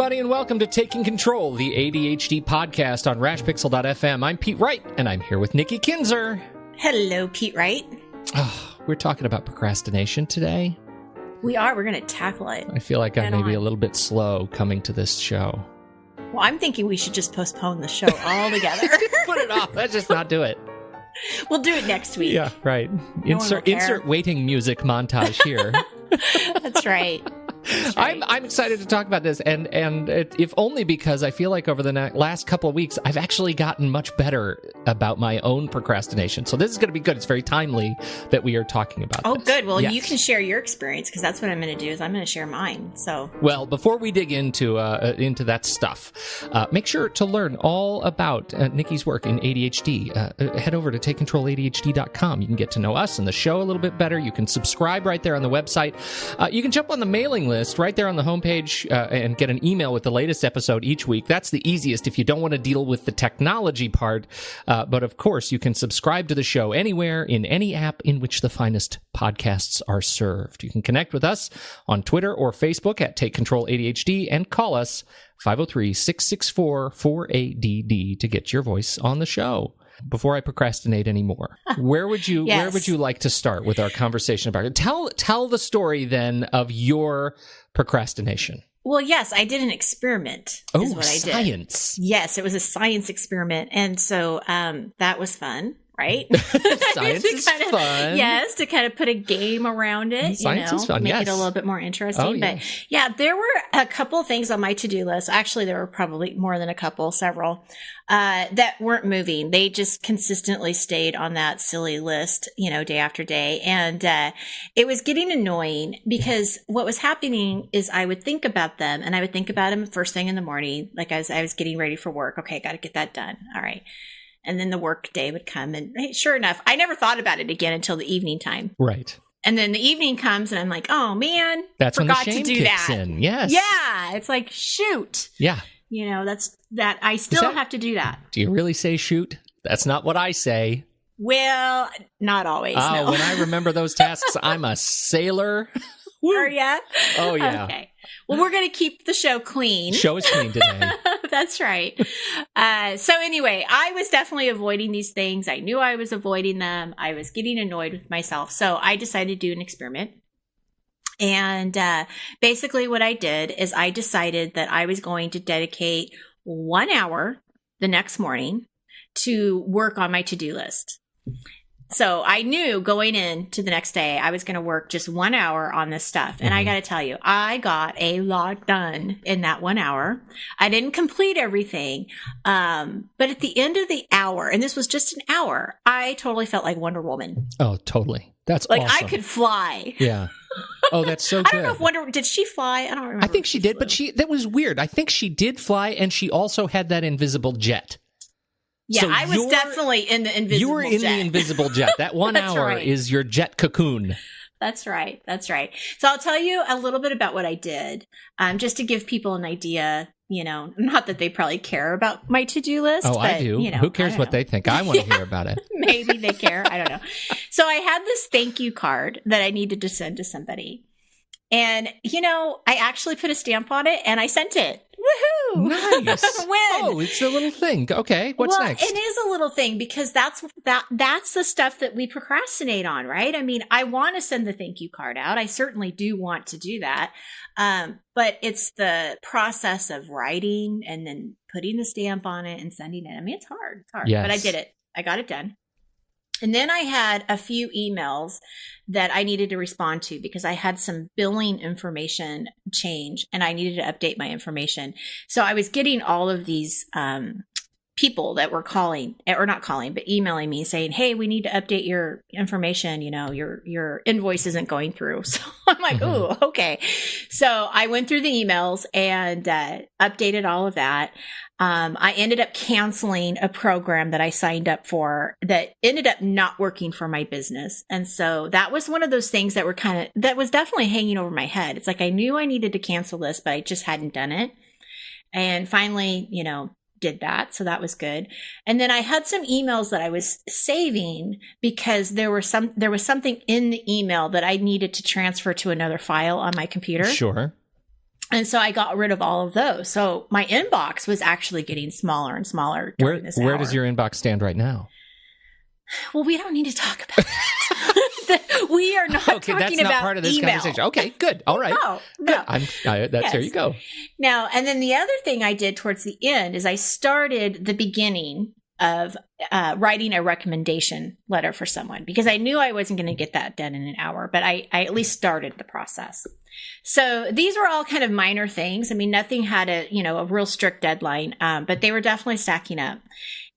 everybody, and welcome to Taking Control, the ADHD podcast on rashpixel.fm. I'm Pete Wright, and I'm here with Nikki Kinzer. Hello, Pete Wright. Oh, we're talking about procrastination today. We are. We're going to tackle it. I feel like I'm maybe a little bit slow coming to this show. Well, I'm thinking we should just postpone the show altogether. Put it off. Let's just not do it. We'll do it next week. Yeah, right. Insert waiting music montage here. That's right. I'm excited to talk about this, and if only because I feel like over the last couple of weeks, I've actually gotten much better about my own procrastination. So this is going to be good. It's very timely that we are talking about this. Good. Well, yes. You can share your experience, because that's what I'm going to do, is I'm going to share mine. So, well, before we dig into that stuff, make sure to learn all about Nikki's work in ADHD. Head over to TakeControlADHD.com. You can get to know us and the show a little bit better. You can subscribe right there on the website. You can jump on the mailing list right there on the homepage and get an email with the latest episode each week. That's the easiest if you don't want to deal with the technology part. But of course, you can subscribe to the show anywhere in any app in which the finest podcasts are served. You can connect with us on Twitter or Facebook at Take Control ADHD and call us 503-664-4ADD to get your voice on the show. Before I procrastinate anymore, where would you like to start with our conversation about it? Tell the story then of your procrastination. Well, yes, I did an experiment. Is what I did. Science. Yes, it was a science experiment, and so that was fun. Right? Science is fun. Yes, to kind of put a game around it. Science is fun, make yes. it a little bit more interesting. Oh, yeah. But yeah, there were a couple of things on my to-do list. Actually, there were probably more than a couple, several, that weren't moving. They just consistently stayed on that silly list, day after day. And it was getting annoying because what was happening is I would think about them, and I would think about them first thing in the morning, like as I was getting ready for work. Okay, got to get that done. All right. And then the work day would come, and hey, sure enough, I never thought about it again until the evening time. Right. And then the evening comes, and I'm like, oh man, that's forgot when the shame to do kicks that. In. Yes. Yeah. It's like, shoot. Yeah. That's that. I still have to do that. Do you really say shoot? That's not what I say. Well, not always. No. When I remember those tasks, I'm a sailor. Are ya? Oh, yeah. Okay. Well, we're going to keep the show clean. Show is clean today. That's right. So anyway, I was definitely avoiding these things. I knew I was avoiding them. I was getting annoyed with myself. So I decided to do an experiment. And basically what I did is I decided that I was going to dedicate 1 hour the next morning to work on my to-do list. So I knew going into the next day, I was going to work just 1 hour on this stuff. And I got to tell you, I got a lot done in that 1 hour. I didn't complete everything. But at the end of the hour, and this was just an hour, I totally felt like Wonder Woman. Oh, totally. That's like awesome. I could fly. Yeah. Oh, that's so good. I don't know if did she fly? I don't remember. I think she did, but that was weird. I think she did fly, and she also had that invisible jet. Yeah, so I was definitely in the invisible jet. You were in the invisible jet. That 1 hour is your jet cocoon. That's right. That's right. So I'll tell you a little bit about what I did, just to give people an idea, not that they probably care about my to-do list. Oh, but, I do. Who cares what they think? I want to hear about it. Maybe they care. I don't know. So I had this thank you card that I needed to send to somebody. And, I actually put a stamp on it and I sent it. Woohoo! Nice. Oh, it's a little thing. Okay, what's next? It is a little thing because that's the stuff that we procrastinate on, right? I mean, I want to send the thank you card out. I certainly do want to do that. But it's the process of writing and then putting the stamp on it and sending it. I mean, it's hard. It's hard. Yes. But I did it. I got it done. And then I had a few emails that I needed to respond to because I had some billing information change and I needed to update my information. So I was getting all of these people that were calling, or not calling, but emailing me saying, hey, we need to update your information. Your invoice isn't going through. So I'm like, ooh, okay. So I went through the emails and updated all of that. I ended up canceling a program that I signed up for that ended up not working for my business. And so that was one of those things that was definitely hanging over my head. It's like I knew I needed to cancel this, but I just hadn't done it. And finally, did that. So that was good. And then I had some emails that I was saving because there was something in the email that I needed to transfer to another file on my computer. Sure. And so I got rid of all of those. So my inbox was actually getting smaller and smaller during this hour. Where does your inbox stand right now? Well, we don't need to talk about that. We are not okay, talking that's about not part of this email. conversation. Okay, good. All right. No. There you go. Now, and then the other thing I did towards the end is I started the beginning of writing a recommendation letter for someone, because I knew I wasn't going to get that done in an hour, but I at least started the process. So these were all kind of minor things. I mean, nothing had a real strict deadline, but they were definitely stacking up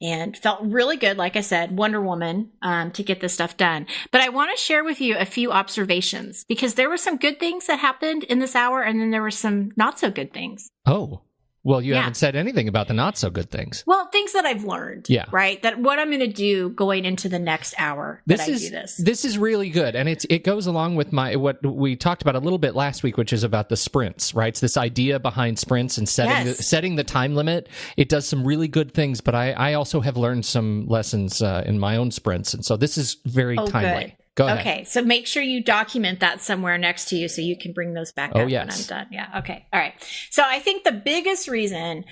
and felt really good. Like I said, Wonder Woman, to get this stuff done. But I want to share with you a few observations, because there were some good things that happened in this hour, and then there were some not so good things. Oh. Well, you haven't said anything about the not so good things. Well, things that I've learned, right? That what I'm going to do going into the next hour that I do this. This is really good. And it goes along with what we talked about a little bit last week, which is about the sprints, right? It's this idea behind sprints and setting the time limit. It does some really good things, but I also have learned some lessons in my own sprints. And so this is very timely. Good. Go ahead. Okay, so make sure you document that somewhere next to you so you can bring those back up when I'm done. Yeah, okay. All right. So I think the biggest reason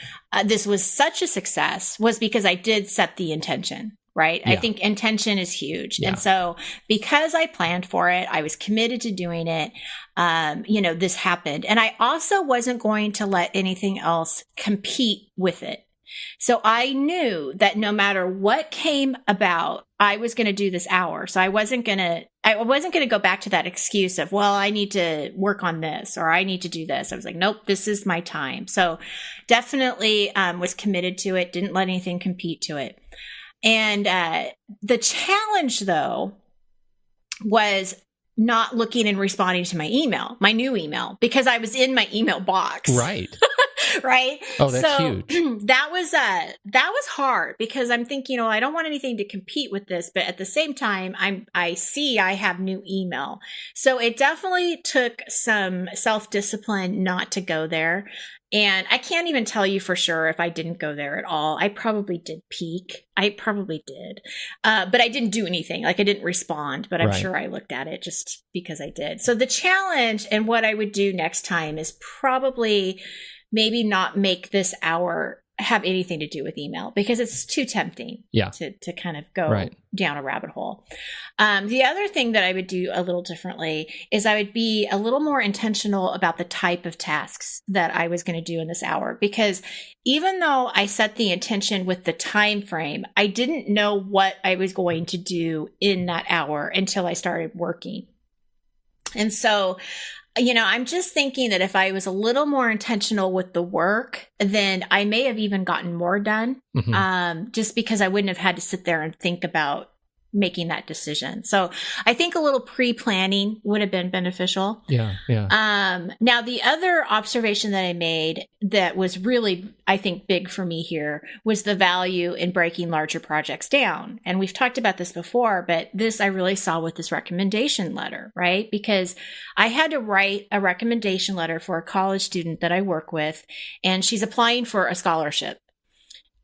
this was such a success was because I did set the intention, right? Yeah. I think intention is huge. Yeah. And so because I planned for it, I was committed to doing it, this happened. And I also wasn't going to let anything else compete with it. So I knew that no matter what came about, I was going to do this hour. So I wasn't going to go back to that excuse of, well, I need to work on this or I need to do this. I was like, nope, this is my time. So definitely was committed to it. Didn't let anything compete to it. And the challenge, though, was not looking and responding to my new email, because I was in my email box. Right. Right. Oh, that's huge. That was hard, because I'm thinking, I don't want anything to compete with this, but at the same time, I see I have new email. So it definitely took some self-discipline not to go there. And I can't even tell you for sure if I didn't go there at all. I probably did peek. I probably did. But I didn't do anything. Like, I didn't respond, but I'm sure I looked at it just because I did. So the challenge and what I would do next time is probably maybe not make this hour have anything to do with email, because it's too tempting to kind of go down a rabbit hole. The other thing that I would do a little differently is I would be a little more intentional about the type of tasks that I was going to do in this hour, because even though I set the intention with the time frame, I didn't know what I was going to do in that hour until I started working. And so I'm just thinking that if I was a little more intentional with the work, then I may have even gotten more done, just because I wouldn't have had to sit there and think about making that decision. So I think a little pre-planning would have been beneficial. Yeah. Now, the other observation that I made that was really, I think, big for me here was the value in breaking larger projects down. And we've talked about this before, but this I really saw with this recommendation letter, right? Because I had to write a recommendation letter for a college student that I work with, and she's applying for a scholarship.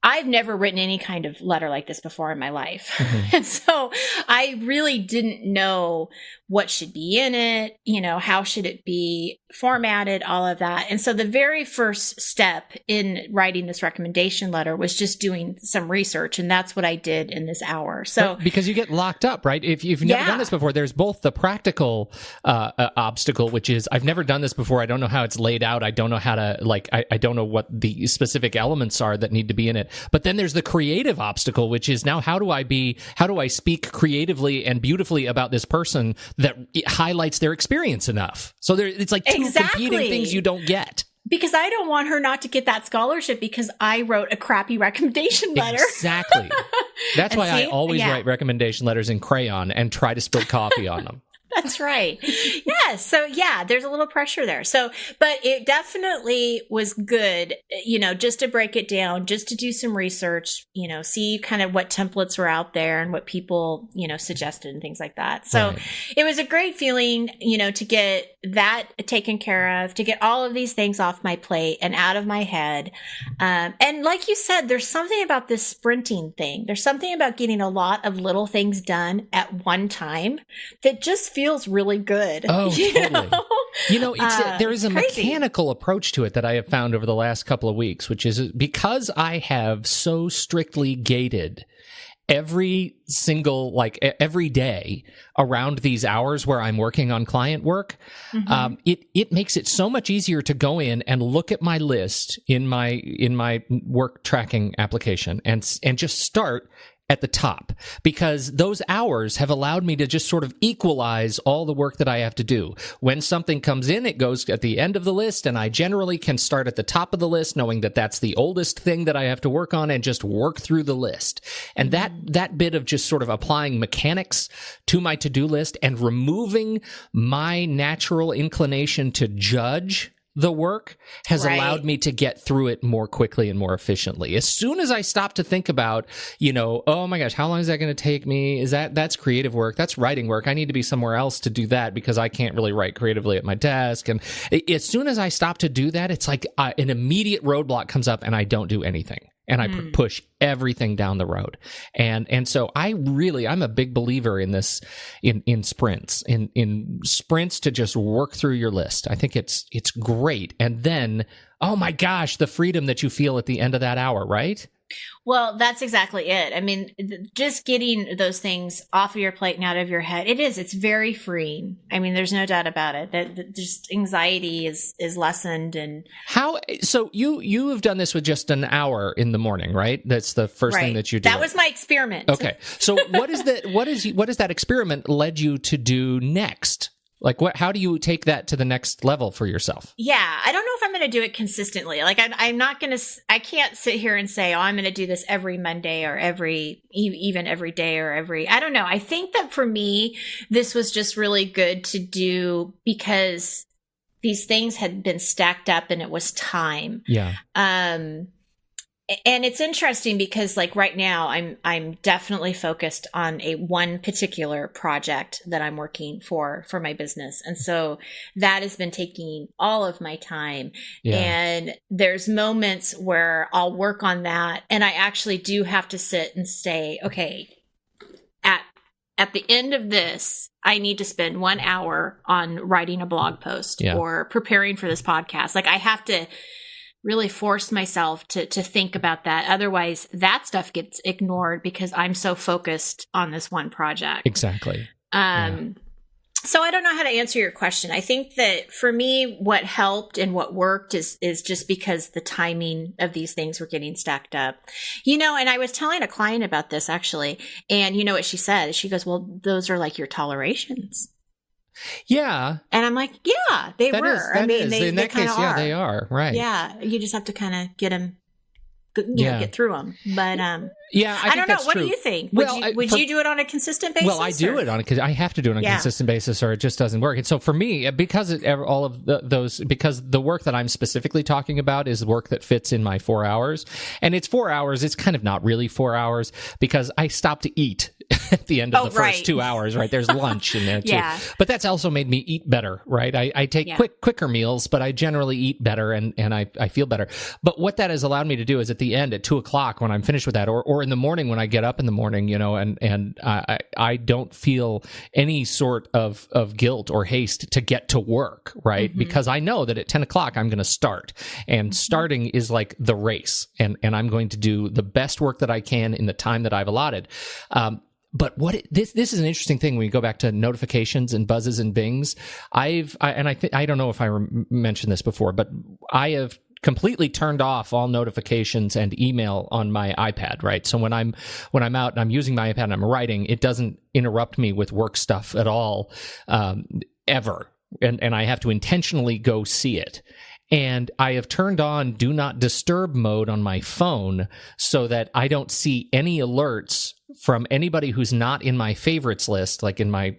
I've never written any kind of letter like this before in my life. And so I really didn't know what should be in it, how should it be formatted, all of that. And so the very first step in writing this recommendation letter was just doing some research. And that's what I did in this hour. So because you get locked up, right? If you've never done this before, there's both the practical obstacle, which is I've never done this before. I don't know how it's laid out. I don't know how to I don't know what the specific elements are that need to be in it. But then there's the creative obstacle, which is now how do I speak creatively and beautifully about this person that highlights their experience enough? So it's like two competing things you don't get. Because I don't want her not to get that scholarship because I wrote a crappy recommendation letter. Exactly. That's why I always write recommendation letters in crayon and try to spill coffee on them. That's right. Yeah. So there's a little pressure there. So, but it definitely was good, just to break it down, just to do some research, see kind of what templates were out there and what people, suggested and things like that. So it was a great feeling, to get that taken care of, to get all of these things off my plate and out of my head. And like you said, there's something about this sprinting thing. There's something about getting a lot of little things done at one time that just feels really good. Oh, totally. There is a crazy mechanical approach to it that I have found over the last couple of weeks, which is because I have so strictly gated every day around these hours where I'm working on client work, it makes it so much easier to go in and look at my list in my work tracking application and just start at the top, because those hours have allowed me to just sort of equalize all the work that I have to do. When something comes in, it goes at the end of the list, and I generally can start at the top of the list, knowing that that's the oldest thing that I have to work on, and just work through the list. And that bit of just sort of applying mechanics to my to-do list and removing my natural inclination to judge the work has allowed me to get through it more quickly and more efficiently. As soon as I stop to think about, oh my gosh, how long is that going to take me? That's creative work. That's writing work. I need to be somewhere else to do that because I can't really write creatively at my desk. And as soon as I stop to do that, it's like an immediate roadblock comes up and I don't do anything. And I push everything down the road. And so I'm a big believer in this, in sprints, in sprints to just work through your list. I think it's great. And then, oh my gosh, the freedom that you feel at the end of that hour, right? Well, that's exactly it. I mean, just getting those things off of your plate and out of your head, it's very freeing. I mean, there's no doubt about it that just anxiety is lessened. And so you have done this with just an hour in the morning, right? That's the first thing that you did. That was my experiment. Okay. So what is that experiment led you to do next? Like how do you take that to the next level for yourself? Yeah, I don't know if I'm going to do it consistently. Like I'm not going to, I can't sit here and say, oh, I'm going to do this every Monday or even every day or I don't know. I think that for me, this was just really good to do because these things had been stacked up and it was time. Yeah. And it's interesting because like right now I'm definitely focused on one particular project that I'm working for my business. And so that has been taking all of my time. Yeah. And there's moments where I'll work on that and I actually do have to sit and say, okay, at the end of this, I need to spend 1 hour on writing a blog post or preparing for this podcast. Like I have to really force myself to think about that. Otherwise, that stuff gets ignored because I'm so focused on this one project. Exactly. So I don't know how to answer your question. I think that for me, what helped and what worked is just because the timing of these things were getting stacked up. And I was telling a client about this actually, and you know what she said? She goes, well, those are like your tolerations. Yeah. And I'm like, yeah, they were. In that case, are. They are. Right. Yeah. You just have to kind of get them, get through them. But, I don't know. What do you think? Would you do it on a consistent basis? Well, I do it because I have to do it on a consistent basis or it just doesn't work. And so for me, because because the work that I'm specifically talking about is work that fits in my 4 hours, and it's 4 hours. It's kind of not really 4 hours because I stop to eat at the end of the first 2 hours, right? There's lunch in there too. Yeah. But that's also made me eat better, right? I take quicker meals, but I generally eat better and I feel better. But what that has allowed me to do is at the end at 2:00 when I'm finished with that, or in the morning when I get up in the morning, and I don't feel any sort of guilt or haste to get to work, right? Mm-hmm. Because I know that at 10:00 I'm going to start, and starting is like the race, and I'm going to do the best work that I can in the time that I've allotted. But this is an interesting thing when you go back to notifications and buzzes and bings. I don't know if I mentioned this before, but I have completely turned off all notifications and email on my iPad, right? So when I'm out and I'm using my iPad and I'm writing, it doesn't interrupt me with work stuff at all, ever. And I have to intentionally go see it. And I have turned on do not disturb mode on my phone so that I don't see any alerts from anybody who's not in my favorites list, like in my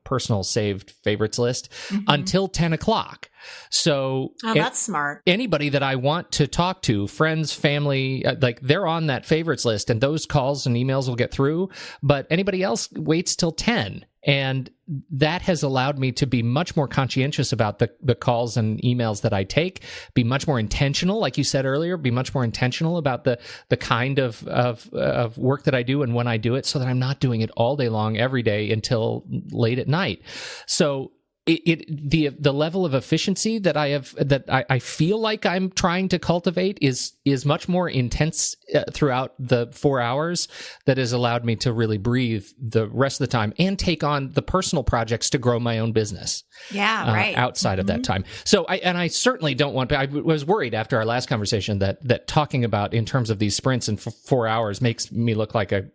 personal saved favorites list, until 10:00. So that's smart. Anybody that I want to talk to, friends, family, like they're on that favorites list, and those calls and emails will get through. But anybody else waits till 10. And that has allowed me to be much more conscientious about the calls and emails that I take, be much more intentional, like you said earlier, be much more intentional about the kind of work that I do and when I do it, so that I'm not doing it all day long every day until late at night. So the level of efficiency that I feel like I'm trying to cultivate is much more intense throughout the 4 hours that has allowed me to really breathe the rest of the time and take on the personal projects to grow my own business. Yeah, right. Outside of that time. So I certainly don't want. I was worried after our last conversation that talking about in terms of these sprints in 4 hours makes me look like a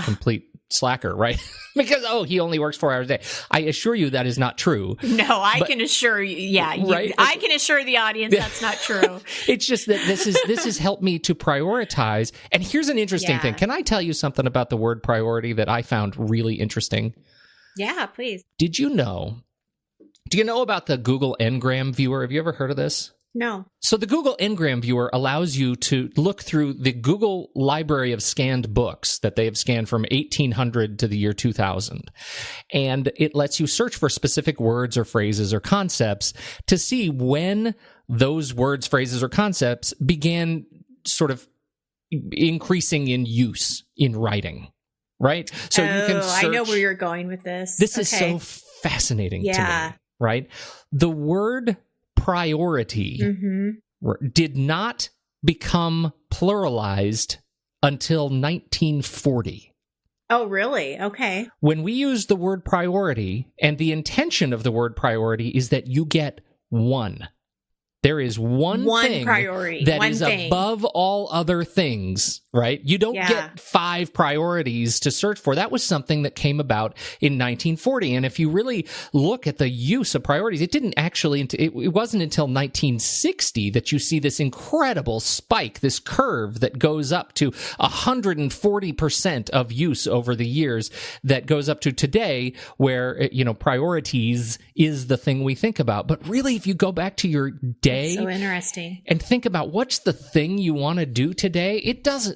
complete slacker, right? Because, he only works 4 hours a day. I assure you that is not true. No, I can assure you, right? I can assure the audience that's not true. It's just that this has helped me to prioritize. And here's an interesting thing. Can I tell you something about the word priority that I found really interesting? Yeah, please. Do you know about the Google Ngram viewer? Have you ever heard of this? No. So the Google Ngram viewer allows you to look through the Google library of scanned books that they have scanned from 1800 to the year 2000. And it lets you search for specific words or phrases or concepts to see when those words, phrases, or concepts began sort of increasing in use in writing, right? So you can search. I know where you're going with this. This is so fascinating to me, right? The word priority did not become pluralized until 1940. Oh, really? Okay. When we use the word priority, and the intention of the word priority is that you get one. There is one thing priority that is above all other things, right? You don't get 5 priorities to search for. That was something that came about in 1940. And if you really look at the use of priorities, it wasn't until 1960 that you see this incredible spike, this curve that goes up to 140% of use over the years, that goes up to today, where, priorities is the thing we think about. But really, if you go back to your day, so interesting, and think about what's the thing you want to do today,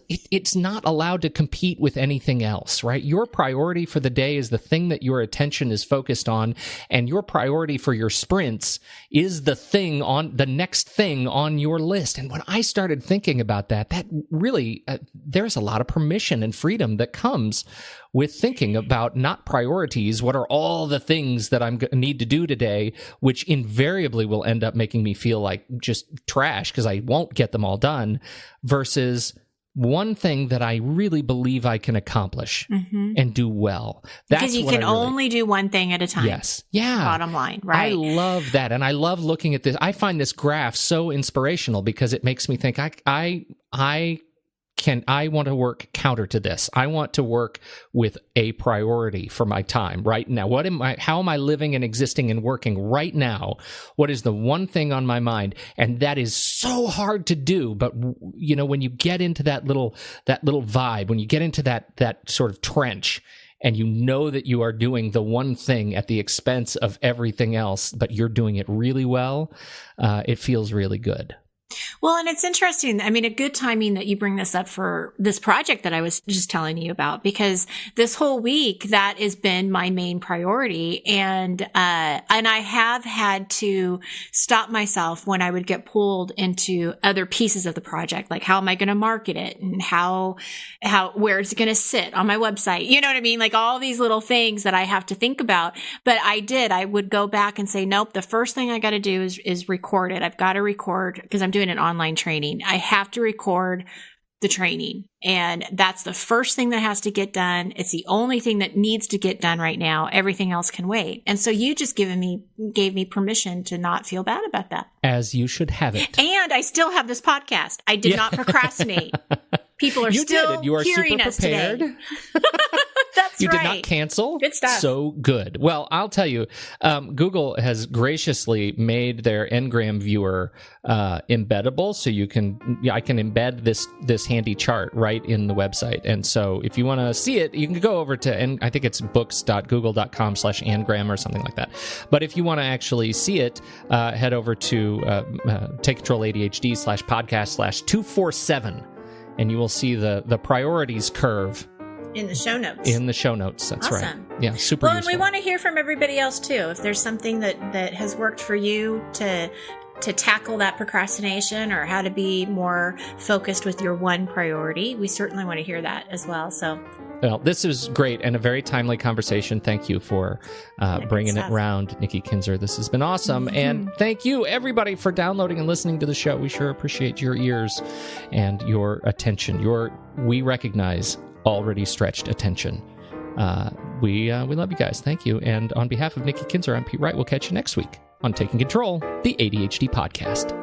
it's not allowed to compete with anything else, right? Your priority for the day is the thing that your attention is focused on, and your priority for your sprints is the next thing on your list. And when I started thinking about that really, there's a lot of permission and freedom that comes with thinking about not priorities, what are all the things that I need to do today, which invariably will end up making me feel like just trash because I won't get them all done, versus one thing that I really believe I can accomplish and do well. Because you can only do one thing at a time. Yes. Yeah. Bottom line, right? I love that. And I love looking at this. I find this graph so inspirational because it makes me think I want to work counter to this. I want to work with a priority for my time right now. How am I living and existing and working right now? What is the one thing on my mind? And that is so hard to do. But when you get into that little vibe, when you get into that sort of trench, and you know that you are doing the one thing at the expense of everything else, but you're doing it really well, it feels really good. Well, and it's interesting. I mean, a good timing that you bring this up for this project that I was just telling you about, because this whole week that has been my main priority. And I have had to stop myself when I would get pulled into other pieces of the project. Like, how am I going to market it, and where is it going to sit on my website? You know what I mean? Like all these little things that I have to think about. But I would go back and say, nope, the first thing I got to do is record it. I've got to record, because I'm doing an online training. I have to record the training, and that's the first thing that has to get done. It's the only thing that needs to get done right now. Everything else can wait. And so you just gave me permission to not feel bad about that. As you should have it. And I still have this podcast. I did not procrastinate. People are still hearing us today. That's you right. did not cancel. Good stuff. So good. Well, I'll tell you, Google has graciously made their Ngram viewer embeddable, so I can embed this handy chart right in the website. And so if you want to see it, you can go over to, I think it's books.google.com/Ngram or something like that. But if you want to actually see it, head over to TakeControlADHD /podcast/247, and you will see the priorities curve in the show notes. In the show notes, that's awesome. right. Yeah, super well, useful. And we want to hear from everybody else too. If there's something that has worked for you to tackle that procrastination, or how to be more focused with your one priority, we certainly want to hear that as well. So, well, this is great and a very timely conversation. Thank you for bringing it around, Nikki Kinzer. This has been awesome. Mm-hmm. And thank you, everybody, for downloading and listening to the show. We sure appreciate your ears and your attention, we recognize already stretched attention. We love you guys. Thank you. And on behalf of Nikki Kinzer, I'm Pete Wright. We'll catch you next week on Taking Control, the ADHD Podcast.